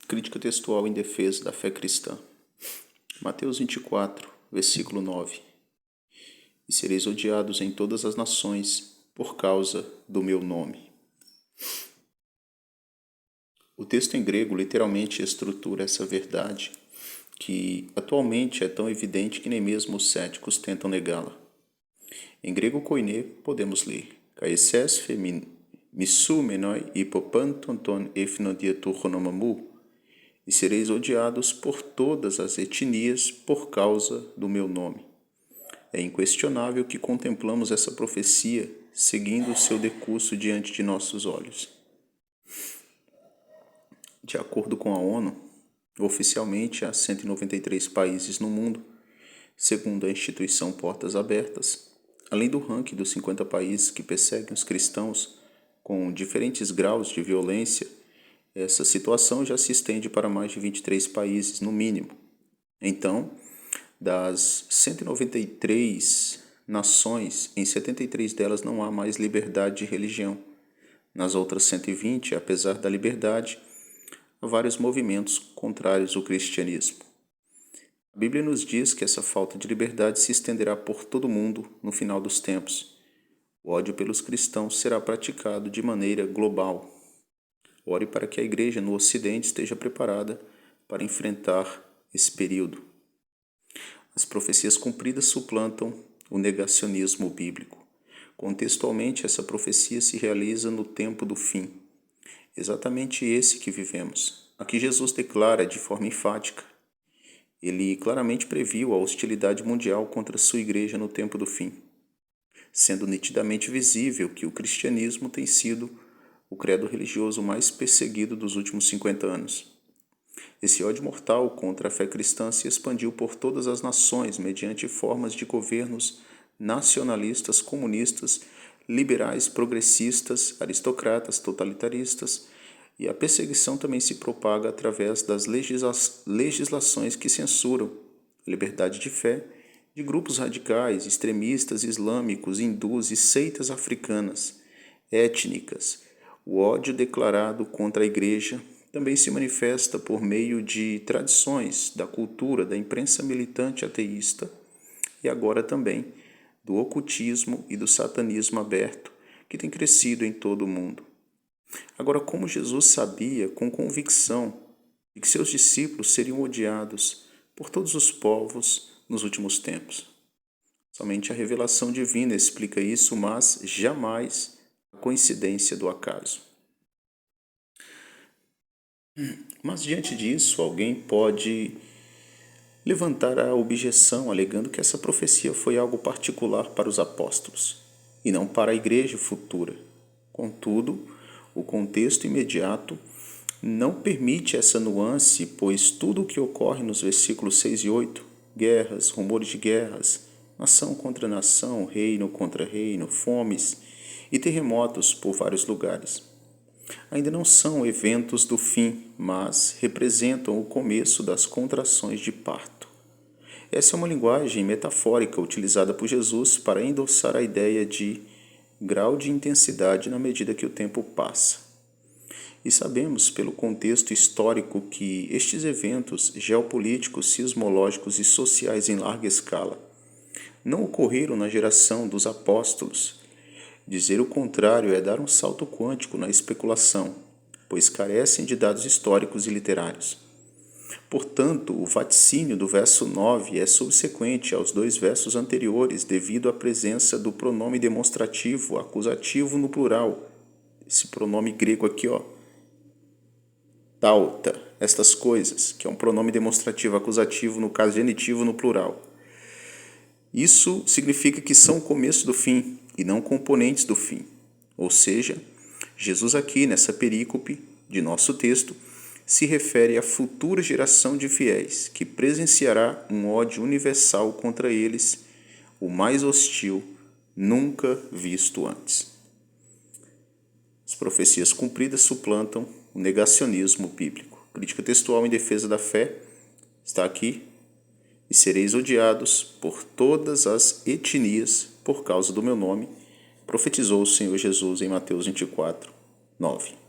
Crítica textual em defesa da fé cristã. Mateus 24, versículo 9. E sereis odiados em todas as nações por causa do meu nome. O texto em grego literalmente estrutura essa verdade, que atualmente é tão evidente que nem mesmo os céticos tentam negá-la. Em grego koiné podemos ler Kaises femin missumenoi hipopantonton efnodieturronomamu, e sereis odiados por todas as etnias por causa do meu nome. É inquestionável que contemplamos essa profecia seguindo o seu decurso diante de nossos olhos. De acordo com a ONU, oficialmente há 193 países no mundo, segundo a instituição Portas Abertas, além do ranking dos 50 países que perseguem os cristãos com diferentes graus de violência. Essa situação já se estende para mais de 23 países, no mínimo. Então, das 193 nações, em 73 delas não há mais liberdade de religião. Nas outras 120, apesar da liberdade, há vários movimentos contrários ao cristianismo. A Bíblia nos diz que essa falta de liberdade se estenderá por todo o mundo no final dos tempos. O ódio pelos cristãos será praticado de maneira global. Ore para que a Igreja no Ocidente esteja preparada para enfrentar esse período. As profecias cumpridas suplantam o negacionismo bíblico. Contextualmente, essa profecia se realiza no tempo do fim. Exatamente esse que vivemos. Aqui Jesus declara de forma enfática. Ele claramente previu a hostilidade mundial contra sua Igreja no tempo do fim, sendo nitidamente visível que o cristianismo tem sido o credo religioso mais perseguido dos últimos 50 anos. Esse ódio mortal contra a fé cristã se expandiu por todas as nações mediante formas de governos nacionalistas, comunistas, liberais, progressistas, aristocratas, totalitaristas, e a perseguição também se propaga através das legislações que censuram a liberdade de fé de grupos radicais, extremistas, islâmicos, hindus e seitas africanas, étnicas. O ódio declarado contra a Igreja também se manifesta por meio de tradições da cultura da imprensa militante ateísta e agora também do ocultismo e do satanismo aberto, que tem crescido em todo o mundo. Agora, como Jesus sabia com convicção de que seus discípulos seriam odiados por todos os povos nos últimos tempos? Somente a revelação divina explica isso, mas jamais a coincidência do acaso. Mas diante disso, alguém pode levantar a objeção alegando que essa profecia foi algo particular para os apóstolos e não para a igreja futura. Contudo, o contexto imediato não permite essa nuance, pois tudo o que ocorre nos versículos 6 e 8, guerras, rumores de guerras, nação contra nação, reino contra reino, fomes e terremotos por vários lugares, ainda não são eventos do fim, mas representam o começo das contrações de parto. Essa é uma linguagem metafórica utilizada por Jesus para endossar a ideia de grau de intensidade na medida que o tempo passa. E sabemos, pelo contexto histórico, que estes eventos geopolíticos, sismológicos e sociais em larga escala não ocorreram na geração dos apóstolos. Dizer o contrário é dar um salto quântico na especulação, pois carecem de dados históricos e literários. Portanto, o vaticínio do verso 9 é subsequente aos dois versos anteriores devido à presença do pronome demonstrativo acusativo no plural. Esse pronome grego aqui, tauta, estas coisas, que é um pronome demonstrativo acusativo no caso genitivo no plural. Isso significa que são o começo do fim e não componentes do fim. Ou seja, Jesus aqui nessa perícope de nosso texto se refere à futura geração de fiéis que presenciará um ódio universal contra eles, o mais hostil nunca visto antes. As profecias cumpridas suplantam o negacionismo bíblico. Crítica textual em defesa da fé está aqui. E sereis odiados por todas as etnias por causa do meu nome, profetizou o Senhor Jesus em Mateus 24, 9.